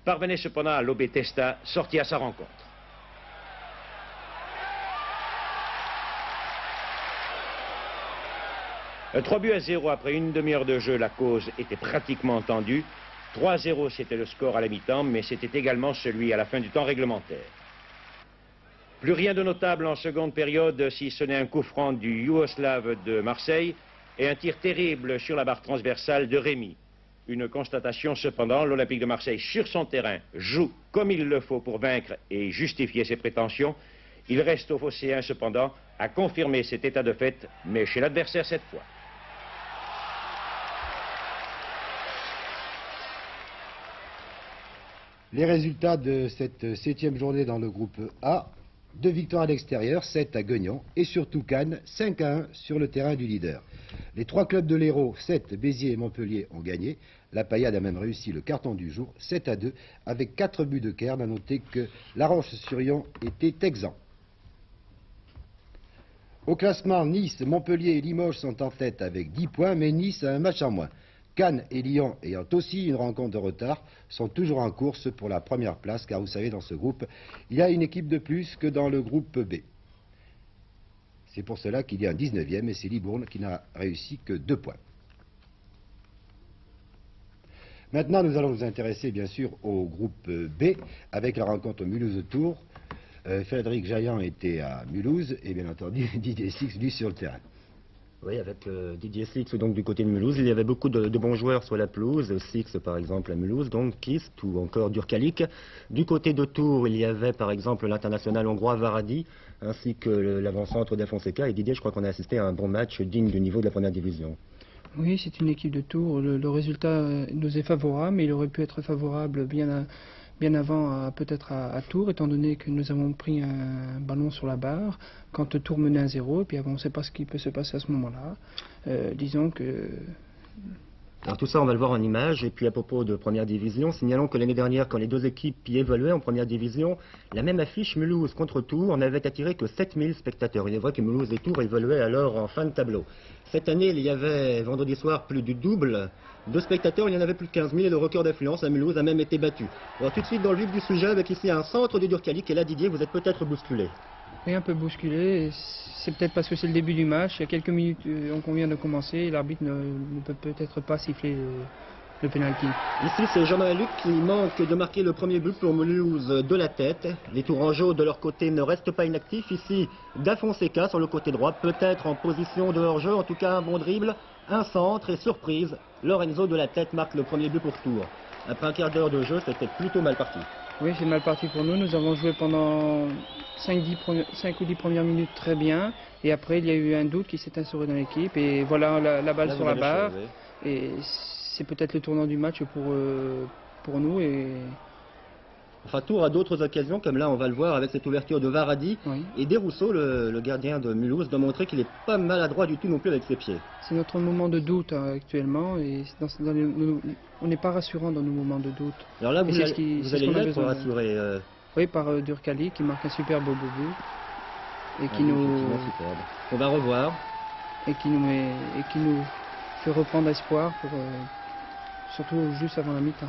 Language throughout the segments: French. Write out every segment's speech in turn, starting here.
parvenait cependant à lober Testa, sorti à sa rencontre. Trois buts à 0 après une demi-heure de jeu, la cause était pratiquement entendue. 3-0, c'était le score à la mi-temps, mais c'était également celui à la fin du temps réglementaire. Plus rien de notable en seconde période, si ce n'est un coup franc du Yougoslave de Marseille et un tir terrible sur la barre transversale de Rémy. Une constatation cependant, l'Olympique de Marseille sur son terrain joue comme il le faut pour vaincre et justifier ses prétentions. Il reste aux Phocéens cependant à confirmer cet état de fait, mais chez l'adversaire cette fois. Les résultats de cette 7e journée dans le groupe A: 2 victoires à l'extérieur, 7 à Guignon, et surtout Cannes, 5-1 sur le terrain du leader. Les 3 clubs de l'Hérault, 7, Béziers et Montpellier, ont gagné. La Paillade a même réussi le carton du jour, 7-2, avec 4 buts de Kern. À noter que La Roche-sur-Yon était exempt. Au classement, Nice, Montpellier et Limoges sont en tête avec 10 points, mais Nice a un match en moins. Cannes et Lyon, ayant aussi une rencontre de retard, sont toujours en course pour la première place, car vous savez, dans ce groupe, il y a une équipe de plus que dans le groupe B. C'est pour cela qu'il y a un 19e, et c'est Libourne qui n'a réussi que 2 points. Maintenant, nous allons nous intéresser, bien sûr, au groupe B, avec la rencontre Mulhouse-Tours. Frédéric Jaillant était à Mulhouse, et bien entendu, Didier Six, lui, sur le terrain. Oui, avec Didier Six, donc du côté de Mulhouse, il y avait beaucoup de bons joueurs sur la pelouse. Six, par exemple, à Mulhouse, donc Kist ou encore Durkalik. Du côté de Tours, il y avait par exemple l'international hongrois Varadi, ainsi que l'avant-centre d'Afonseca. Et Didier, je crois qu'on a assisté à un bon match digne du niveau de la première division. Oui, c'est une équipe de Tours. Le résultat nous est favorable, mais il aurait pu être favorable bien avant, peut-être à Tours, étant donné que nous avons pris un ballon sur la barre quand Tours menait 1-0, et puis on ne sait pas ce qui peut se passer à ce moment-là. Disons que... Alors tout ça, on va le voir en image. Et puis à propos de première division, signalons que l'année dernière, quand les deux équipes y évoluaient en première division, la même affiche Mulhouse contre Tours n'avait attiré que 7000 spectateurs. Il est vrai que Mulhouse et Tours évoluaient alors en fin de tableau. Cette année, il y avait vendredi soir plus du double de spectateurs, il y en avait plus de 15 000 et le record d'affluence à Mulhouse a même été battu. Alors tout de suite dans le vif du sujet, avec ici un centre de Durkalik, et là Didier, vous êtes peut-être bousculé. Oui, un peu bousculé. C'est peut-être parce que c'est le début du match. Il y a quelques minutes qu'on vient de commencer. L'arbitre ne peut peut-être pas siffler le pénalty. Ici, c'est Jean-Noël Luc qui manque de marquer le premier but pour Mulhouse de la tête. Les Tourangeaux, de leur côté, ne restent pas inactifs. Ici, Dafonseca sur le côté droit, peut-être en position de hors-jeu. En tout cas, un bon dribble, un centre et surprise. Lorenzo de la tête marque le premier but pour Tours. Après un quart d'heure de jeu, c'était plutôt mal parti. Oui, c'est mal parti pour nous. Nous avons joué pendant 5 ou 10 premières minutes très bien. Et après, il y a eu un doute qui s'est instauré dans l'équipe. Et voilà la balle sur la barre. Et c'est peut-être le tournant du match pour nous. Enfin, Tours a d'autres occasions, comme là on va le voir avec cette ouverture de Varadi. Oui. Et Desrousseaux, le gardien de Mulhouse, doit montrer qu'il n'est pas maladroit du tout non plus avec ses pieds. C'est notre moment de doute actuellement. Et on n'est pas rassurant dans nos moments de doute. Alors là, vous allez l'être rassuré. Oui, par Durkalik qui marque un superbe but. Et qui superbe. On va revoir. Et qui nous fait reprendre espoir, surtout juste avant la mi-temps.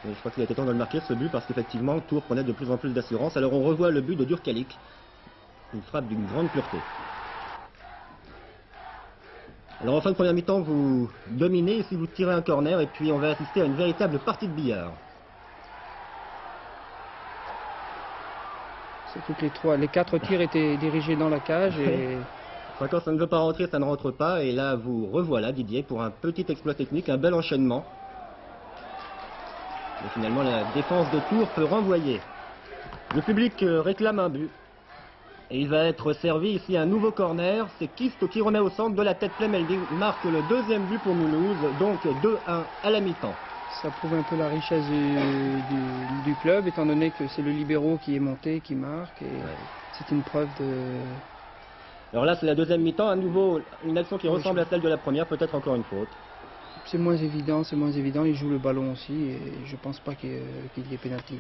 Je crois qu'il était temps de le marquer ce but parce qu'effectivement Tours prenait de plus en plus d'assurance. Alors on revoit le but de Durkalik. Une frappe d'une grande pureté. Alors en fin de première mi-temps, vous dominez et si vous tirez un corner et puis on va assister à une véritable partie de billard. Surtout que les 4 tirs étaient dirigés dans la cage et... Quand ça ne veut pas rentrer, ça ne rentre pas. Et là, vous revoilà Didier pour un petit exploit technique, un bel enchaînement. Et finalement, la défense de Tours peut renvoyer. Le public réclame un but. Et il va être servi ici un nouveau corner. C'est Kist qui remet au centre de la tête pleine. Il marque le deuxième but pour Mulhouse. Donc 2-1 à la mi-temps. Ça prouve un peu la richesse du club, étant donné que c'est le libéro qui est monté, qui marque. Et c'est une preuve de... Alors là, c'est la deuxième mi-temps. À nouveau, une action qui ressemble à celle de la première. Peut-être encore une faute. C'est moins évident. Il joue le ballon aussi et je pense pas qu'il y ait pénalty.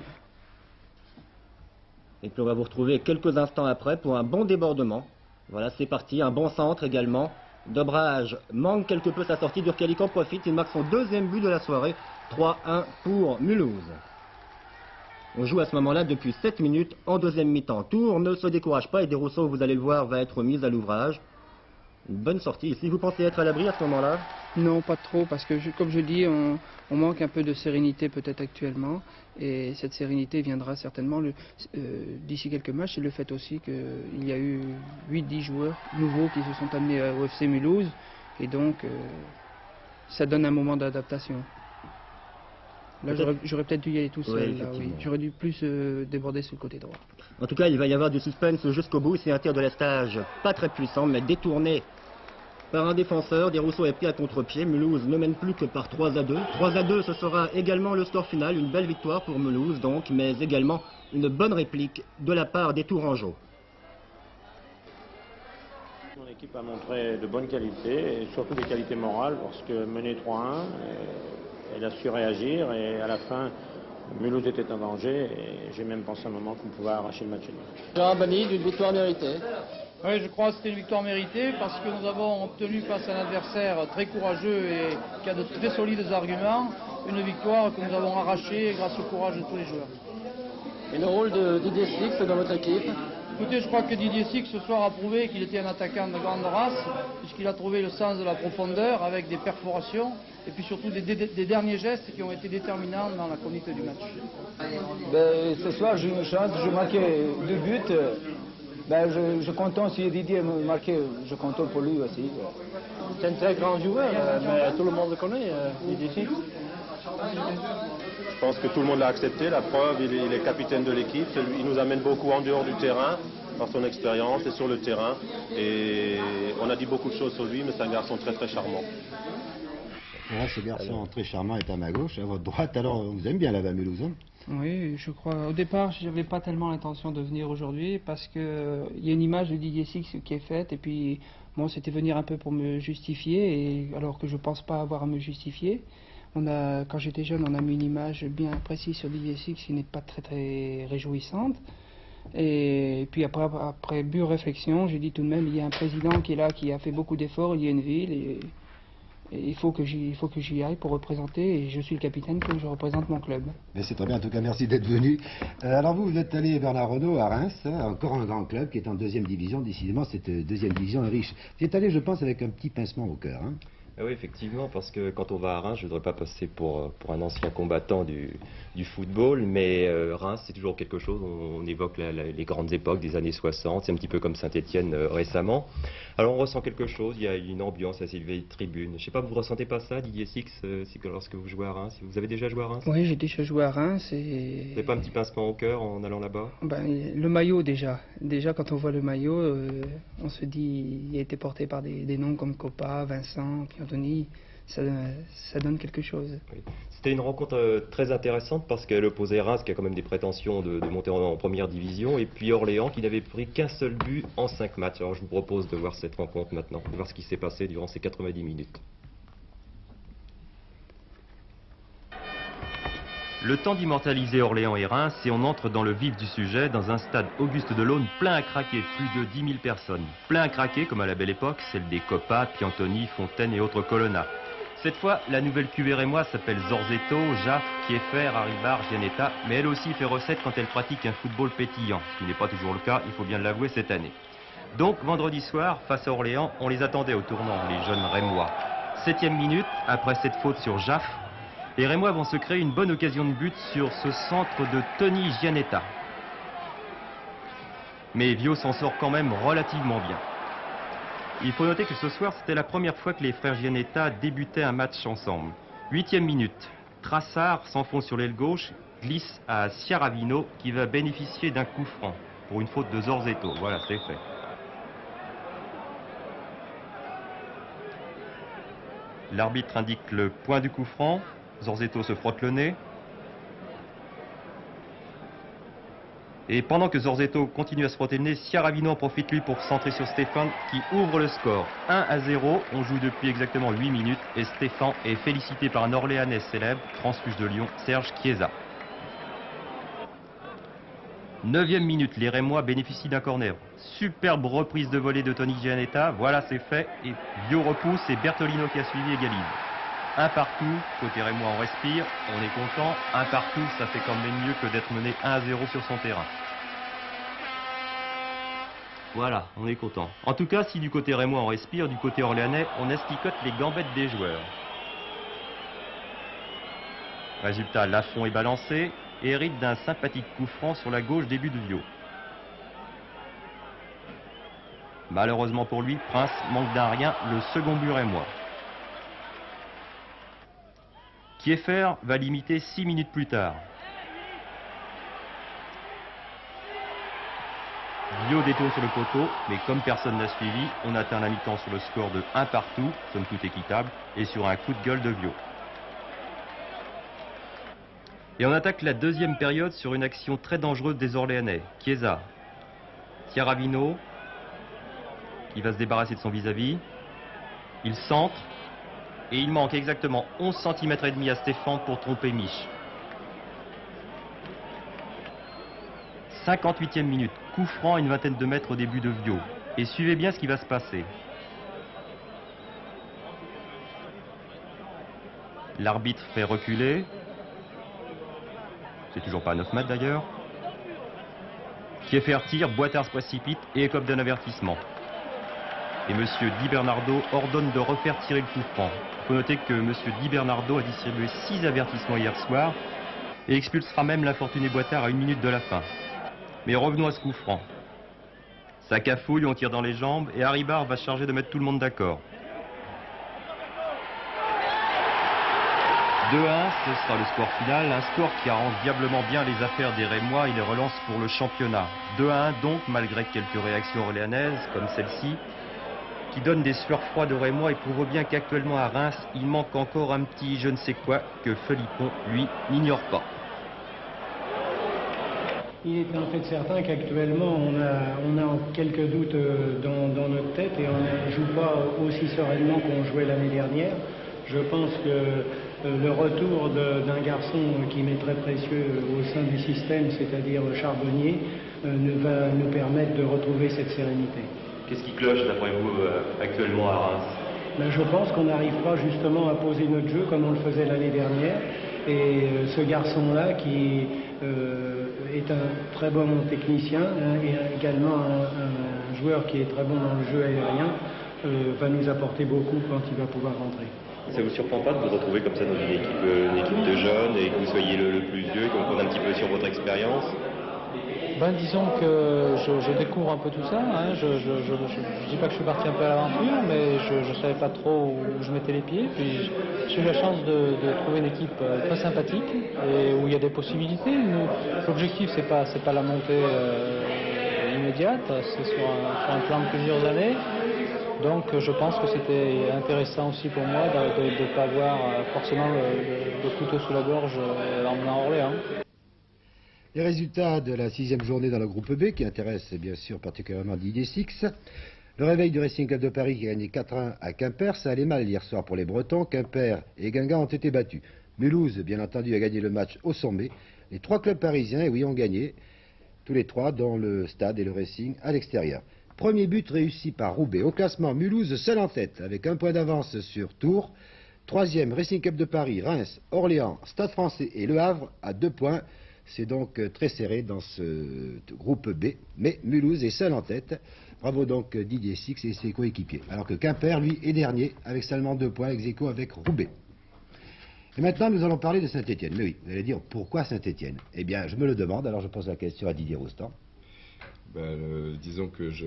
Et puis on va vous retrouver quelques instants après pour un bon débordement. Voilà, c'est parti. Un bon centre également. Dobrage manque quelque peu sa sortie. Durkalik en profite. Il marque son deuxième but de la soirée. 3-1 pour Mulhouse. On joue à ce moment-là depuis 7 minutes en deuxième mi-temps. Tours ne se décourage pas et Desrousseaux, vous allez le voir, va être mis à l'ouvrage. Une bonne sortie ici. Vous pensez être à l'abri à ce moment-là? Non, pas trop, parce que comme je dis, on manque un peu de sérénité peut-être actuellement, et cette sérénité viendra certainement d'ici quelques matchs. Et le fait aussi qu'il y a eu 8-10 joueurs nouveaux qui se sont amenés au FC Mulhouse, et donc ça donne un moment d'adaptation. Là, j'aurais peut-être dû y aller tout seul. Là, oui. J'aurais dû plus déborder sur le côté droit. En tout cas, il va y avoir du suspense jusqu'au bout. C'est un tir de l'estage pas très puissant, mais détourné par un défenseur. Desrousseaux est pris à contre-pied. Mulhouse ne mène plus que par 3-2. 3-2, ce sera également le score final. Une belle victoire pour Mulhouse, donc, mais également une bonne réplique de la part des Tourangeaux. L'équipe a montré de bonnes qualités, et surtout des qualités morales, parce que menée 3-1, elle a su réagir, et à la fin, Mulhouse était en danger, et j'ai même pensé un moment qu'on pouvait arracher le match. Gérard Bani, d'une victoire méritée. Oui, je crois que c'était une victoire méritée, parce que nous avons obtenu face à un adversaire très courageux et qui a de très solides arguments, une victoire que nous avons arrachée grâce au courage de tous les joueurs. Et le rôle de Didier Six dans votre équipe? Écoutez, je crois que Didier Six ce soir a prouvé qu'il était un attaquant de grande race, puisqu'il a trouvé le sens de la profondeur avec des perforations et puis surtout des derniers gestes qui ont été déterminants dans la conduite du match. Ce soir, j'ai eu une chance, je marquais 2 buts. Je content si Didier marquait, je content pour lui aussi. C'est un très grand joueur, mais tout le monde le connaît, Didier Six. Je pense que tout le monde l'a accepté, la preuve, il est capitaine de l'équipe, il nous amène beaucoup en dehors du terrain, par son expérience et sur le terrain. Et on a dit beaucoup de choses sur lui, mais c'est un garçon très très charmant. Voilà, ce garçon très charmant est à ma gauche, à votre droite. Alors, on vous aime bien là-bas, Mulhouse, hein? Oui, je crois. Au départ, je n'avais pas tellement l'intention de venir aujourd'hui, parce qu'il y a une image de Didier Six qui est faite, et puis moi, c'était venir un peu pour me justifier, et alors que je ne pense pas avoir à me justifier. Quand j'étais jeune, on a mis une image bien précise sur Didier Six qui n'est pas très très réjouissante. Et puis après mûre réflexion, j'ai dit tout de même, il y a un président qui est là, qui a fait beaucoup d'efforts, il y a une ville, et il faut que j'y aille pour représenter, et je suis le capitaine, que je représente mon club. Mais c'est très bien, en tout cas, merci d'être venu. Alors vous êtes allé, Bernard Renaud, à Reims, hein, encore un grand club qui est en deuxième division. Décidément, cette deuxième division est riche. Vous êtes allé, je pense, avec un petit pincement au cœur, hein? Oui, effectivement, parce que quand on va à Reims, je ne voudrais pas passer pour un ancien combattant du football, mais Reims, c'est toujours quelque chose, on évoque les grandes époques des années 60, c'est un petit peu comme Saint-Étienne récemment. Alors on ressent quelque chose, il y a une ambiance assez élevée de tribune. Je ne sais pas, vous ne ressentez pas ça, Didier Six, lorsque vous jouez à Reims? Vous avez déjà joué à Reims? Oui, j'ai déjà joué à Reims. Et... Vous n'avez pas un petit pincement au cœur en allant là-bas? Le maillot déjà. Déjà, quand on voit le maillot, on se dit, il a été porté par des noms comme Coppa, Vincent, Anthony, ça donne quelque chose. Oui. C'était une rencontre très intéressante parce qu'elle opposait Reims, qui a quand même des prétentions de monter en première division, et puis Orléans, qui n'avait pris qu'un seul but en 5 matchs. Alors je vous propose de voir cette rencontre maintenant, de voir ce qui s'est passé durant ces 90 minutes. Le temps d'immortaliser Orléans et Reims, et on entre dans le vif du sujet, dans un stade Auguste Delaune plein à craquer, plus de 10 000 personnes. Plein à craquer, comme à la belle époque, celle des Coppa, Piantoni, Fontaine et autres Colonna. Cette fois, la nouvelle cuvée rémoise s'appelle Zorzetto, Jaff, Kieffer, Haribar, Gianetta, mais elle aussi fait recette quand elle pratique un football pétillant, ce qui n'est pas toujours le cas, il faut bien l'avouer, cette année. Donc, vendredi soir, face à Orléans, on les attendait au tournant, les jeunes Rémois. 7e minute, après cette faute sur Jaff, les Rémois vont se créer une bonne occasion de but sur ce centre de Tony Gianetta. Mais Vio s'en sort quand même relativement bien. Il faut noter que ce soir, c'était la première fois que les frères Gianetta débutaient un match ensemble. 8e minute, Trassard s'enfonce sur l'aile gauche, glisse à Ciaravino qui va bénéficier d'un coup franc pour une faute de Zorzetto. Voilà, c'est fait. L'arbitre indique le point du coup franc. Zorzetto se frotte le nez. Et pendant que Zorzetto continue à se frotter le nez, Ciaravino en profite lui pour centrer sur Stéphane qui ouvre le score. 1-0, on joue depuis exactement 8 minutes et Stéphane est félicité par un Orléanais célèbre, transfuge de Lyon, Serge Chiesa. 9e minute, les Rémois bénéficient d'un corner. Superbe reprise de volée de Tony Gianetta, voilà c'est fait. Et Vio repousse et Bertolino qui a suivi égalise. un partout. Côté rémois, on respire, on est content. Un partout, ça fait quand même mieux que d'être mené 1-0 sur son terrain. Voilà, on est content. En tout cas, si du côté rémois on respire, du côté orléanais, on asticote les gambettes des joueurs. Résultat, Lafont est balancé et hérite d'un sympathique coup franc sur la gauche début de Viau. Malheureusement pour lui, Prince manque d'un rien le second but rémois. Kieffer va l'imiter 6 minutes plus tard. Viau détourne sur le poteau, mais comme personne n'a suivi, on atteint la mi-temps sur le score de 1 partout, somme toute équitable, et sur un coup de gueule de Viau. Et on attaque la deuxième période sur une action très dangereuse des Orléanais. Chiesa, Tiaravino, qui va se débarrasser de son vis-à-vis. Il centre, et il manque exactement 11 cm et demi à Stéphane pour tromper Mich. 58e minute, coup franc à une vingtaine de mètres au début de Viau. Et suivez bien ce qui va se passer. L'arbitre fait reculer. C'est toujours pas à 9 mètres d'ailleurs. Kieffer tire, Boitard se précipite et écope d'un avertissement. Et M. Di Bernardo ordonne de refaire tirer le coup franc. Il faut noter que M. Di Bernardo a distribué 6 avertissements hier soir et expulsera même l'infortuné Boitard à 1 minute de la fin. Mais revenons à ce coup franc. Ça cafouille, on tire dans les jambes et Haribar va se charger de mettre tout le monde d'accord. 2-1, ce sera le score final, un score qui arrange diablement bien les affaires des Rémois et les relances pour le championnat. 2-1 donc, malgré quelques réactions orléanaises comme celle-ci, qui donnent des sueurs froides aux Rémois et prouvent bien qu'actuellement à Reims, il manque encore un petit je ne sais quoi que Philippon, lui, n'ignore pas. Il est en fait certain qu'actuellement on a quelques doutes dans notre tête et on ne joue pas aussi sereinement qu'on jouait l'année dernière. Je pense que le retour d'un garçon qui m'est très précieux au sein du système, c'est-à-dire Charbonnier, va nous permettre de retrouver cette sérénité. Qu'est-ce qui cloche d'après vous actuellement à Reims? Je pense qu'on n'arrive pas justement à poser notre jeu comme on le faisait l'année dernière. Et ce garçon-là qui est un très bon technicien et également un joueur qui est très bon dans le jeu aérien va nous apporter beaucoup quand il va pouvoir rentrer. Ça vous surprend pas de vous retrouver comme ça dans une équipe de jeunes et que vous soyez le plus vieux et qu'on compte un petit peu sur votre expérience? Disons que je découvre un peu tout ça. Je dis pas que je suis parti un peu à l'aventure, mais je savais pas trop où je mettais les pieds. Puis j'ai eu la chance de trouver une équipe très sympathique et où il y a des possibilités. L'objectif c'est pas la montée immédiate, c'est sur un plan de plusieurs années. Donc je pense que c'était intéressant aussi pour moi de ne pas avoir forcément le couteau sous la gorge en Orléans. Les résultats de la 6e journée dans le groupe B, qui intéresse bien sûr particulièrement Didier Six. Le réveil du Racing Club de Paris qui a gagné 4-1 à Quimper. Ça allait mal hier soir pour les Bretons. Quimper et Guingamp ont été battus. Mulhouse, bien entendu, a gagné le match au sommet. Les 3 clubs parisiens, oui, ont gagné. Tous les 3 dans le stade et le Racing à l'extérieur. Premier but réussi par Roubaix. Au classement, Mulhouse seul en tête avec 1 point d'avance sur Tours. 3e, Racing Club de Paris, Reims, Orléans, Stade Français et Le Havre à 2 points. C'est donc très serré dans ce groupe B, mais Mulhouse est seul en tête. Bravo donc Didier Six et ses coéquipiers. Alors que Quimper, lui, est dernier avec seulement 2 points, ex-aequo avec Roubaix. Et maintenant, nous allons parler de Saint-Étienne. Mais oui, vous allez dire, pourquoi Saint-Étienne? Eh bien, je me le demande, alors je pose la question à Didier Roustan. Disons que je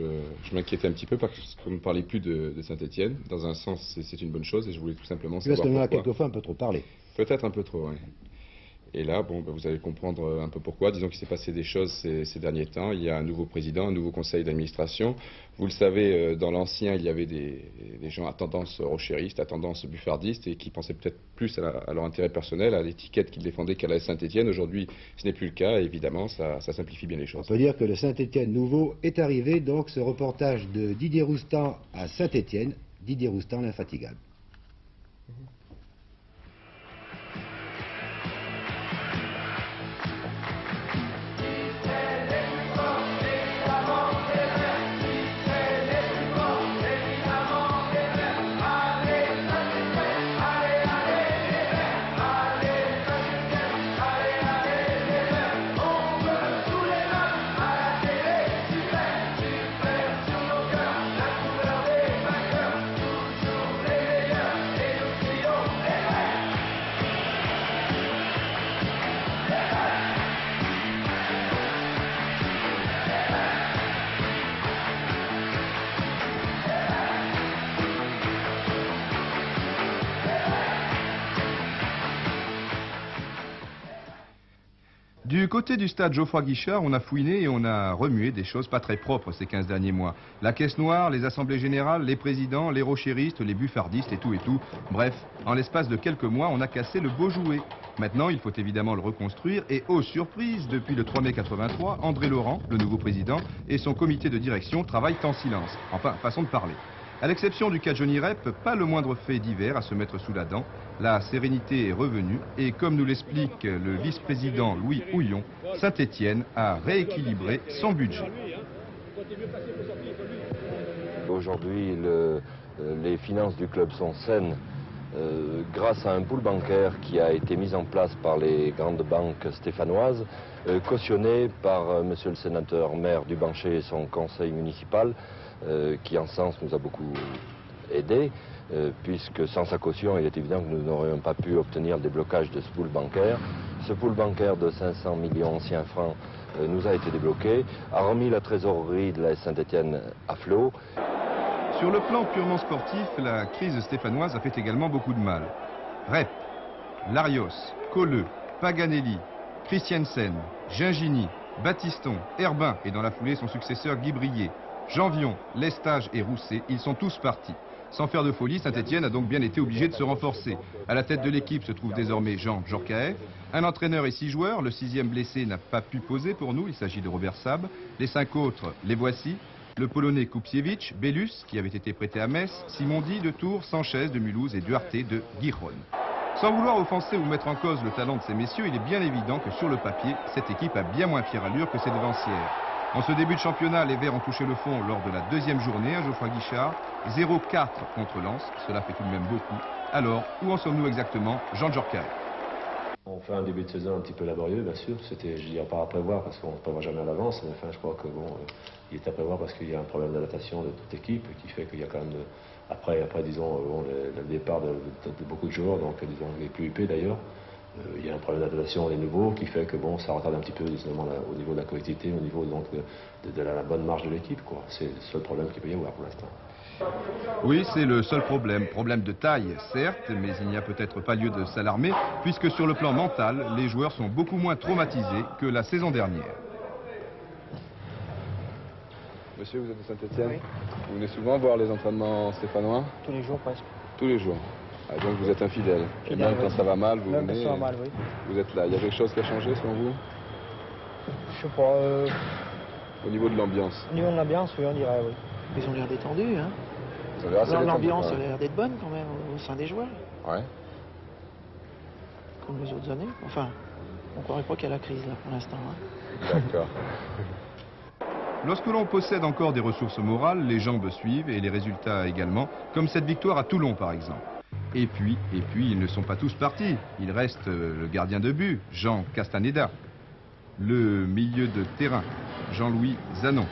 m'inquiétais un petit peu parce qu'on ne parlait plus de Saint-Étienne. Dans un sens, c'est une bonne chose et je voulais tout simplement savoir pourquoi. Parce qu'on a quelquefois un peu trop parlé. Peut-être un peu trop, oui. Et là, vous allez comprendre un peu pourquoi. Disons qu'il s'est passé des choses ces derniers temps. Il y a un nouveau président, un nouveau conseil d'administration. Vous le savez, dans l'ancien, il y avait des gens à tendance rochériste, à tendance buffardiste, et qui pensaient peut-être plus à leur intérêt personnel, à l'étiquette qu'ils défendaient qu'à la Saint-Étienne. Aujourd'hui, ce n'est plus le cas. Et évidemment, ça simplifie bien les choses. On peut dire que le Saint-Étienne nouveau est arrivé. Donc, ce reportage de Didier Roustan à Saint-Étienne. Didier Roustan, l'infatigable. Du côté du stade Geoffroy Guichard, on a fouiné et on a remué des choses pas très propres ces 15 derniers mois. La caisse noire, les assemblées générales, les présidents, les rochéristes, les buffardistes et tout et tout. Bref, en l'espace de quelques mois, on a cassé le beau jouet. Maintenant, il faut évidemment le reconstruire et, oh surprise, depuis le 3 mai 83, André Laurent, le nouveau président, et son comité de direction travaillent en silence. Enfin, façon de parler. À l'exception du cas Johnny Rep, pas le moindre fait divers à se mettre sous la dent. La sérénité est revenue et comme nous l'explique le vice-président Louis Houillon, Saint-Étienne a rééquilibré son budget. Aujourd'hui, les finances du club sont saines grâce à un pool bancaire qui a été mis en place par les grandes banques stéphanoises, cautionné par monsieur le sénateur maire du Bancher et son conseil municipal, qui en ce sens nous a beaucoup aidé, puisque sans sa caution, il est évident que nous n'aurions pas pu obtenir le déblocage de ce pool bancaire. Ce pool bancaire de 500 millions anciens francs nous a été débloqué, a remis la trésorerie de la Saint-Étienne à flot. Sur le plan purement sportif, la crise stéphanoise a fait également beaucoup de mal. Rep, Larios, Colleux, Paganelli, Christiansen, Gingini, Battiston, Herbin et dans la foulée son successeur Guy Brier, Janvion, Lestage et Rousset, ils sont tous partis. Sans faire de folie, Saint-Étienne a donc bien été obligé de se renforcer. À la tête de l'équipe se trouve désormais Jean Djorkaeff, un entraîneur et 6 joueurs. Le 6e blessé n'a pas pu poser pour nous, il s'agit de Robert Sab. Les 5 autres, les voici. Le Polonais Kupsiewicz, Bellus, qui avait été prêté à Metz, Simondi de Tours, Sanchez de Mulhouse et Duarte de Gijón. Sans vouloir offenser ou mettre en cause le talent de ces messieurs, il est bien évident que sur le papier, cette équipe a bien moins fière allure que ses devancières. En ce début de championnat, les Verts ont touché le fond lors de la 2e journée à Geoffroy Guichard. 0-4 contre Lens, cela fait tout de même beaucoup. Alors, où en sommes-nous exactement, Jean Djorkaeff? On fait un début de saison un petit peu laborieux, bien sûr. C'était, je dirais, pas à prévoir parce qu'on ne prévoit jamais à l'avance. Mais enfin, je crois que bon, il est à prévoir parce qu'il y a un problème d'adaptation de toute équipe qui fait qu'il y a quand même, après disons, le départ de beaucoup de joueurs, donc disons les plus épais d'ailleurs. Il y a un problème d'adaptation des nouveaux qui fait que bon, ça retarde un petit peu justement au niveau de la collectivité, au niveau donc de la bonne marge de l'équipe, quoi. C'est le seul problème qu'il peut y avoir pour l'instant. Oui, c'est le seul problème. Problème de taille, certes, mais il n'y a peut-être pas lieu de s'alarmer, puisque sur le plan mental, les joueurs sont beaucoup moins traumatisés que la saison dernière. Monsieur, vous êtes de Saint-Étienne? Oui. Vous venez souvent voir les entraînements stéphanois? Tous les jours presque. Tous les jours. Ah, donc vous êtes un fidèle. Et même quand ça va mal, vous venez. Quand ça va mal, oui. Vous êtes là. Il y a quelque chose qui a changé selon vous? Je sais pas. Au niveau de l'ambiance? Au niveau de l'ambiance, oui, on dirait, oui. Ils ont l'air détendus, hein. L'ambiance a l'air d'être bonne quand même au sein des joueurs. Ouais. Comme les autres années. Enfin, on ne croirait pas qu'il y a la crise là pour l'instant. Hein. D'accord. Lorsque l'on possède encore des ressources morales, les jambes suivent et les résultats également, comme cette victoire à Toulon par exemple. Et puis, ils ne sont pas tous partis. Il reste le gardien de but, Jean Castaneda. Le milieu de terrain, Jean-Louis Zanon.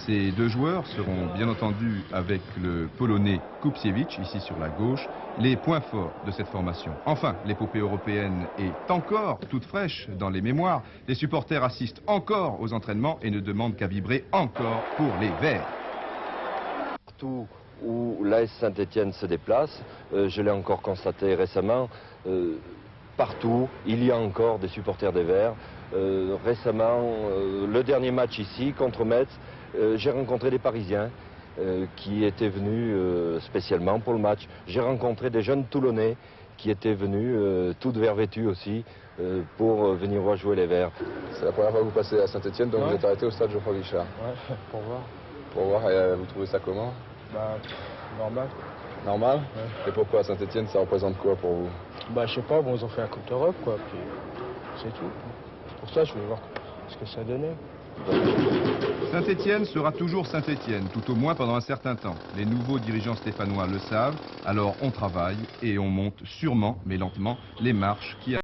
Ces 2 joueurs seront bien entendu avec le Polonais Kupsiewicz, ici sur la gauche, les points forts de cette formation. Enfin, l'épopée européenne est encore toute fraîche dans les mémoires. Les supporters assistent encore aux entraînements et ne demandent qu'à vibrer encore pour les Verts. Partout où l'AS Saint-Étienne se déplace, je l'ai encore constaté récemment, partout il y a encore des supporters des Verts. Récemment, le dernier match ici contre Metz, j'ai rencontré des Parisiens qui étaient venus spécialement pour le match. J'ai rencontré des jeunes Toulonnais qui étaient venus, toutes vert vêtus aussi, pour venir voir jouer les Verts. C'est la première fois que vous passez à Saint-Étienne, donc vous êtes arrêté au stade Geoffroy Guichard. Ouais, pour voir. Pour voir, et vous trouvez ça comment? Bah, normal. Normal? Ouais. Et pourquoi à Saint-Étienne, ça représente quoi pour vous? Bah, je sais pas, bon, ils ont fait la Coupe d'Europe, quoi, puis c'est tout. Pour ça, je voulais voir ce que ça donnait. Saint-Étienne sera toujours Saint-Étienne, tout au moins pendant un certain temps. Les nouveaux dirigeants stéphanois le savent, alors on travaille et on monte sûrement, mais lentement, les marches qui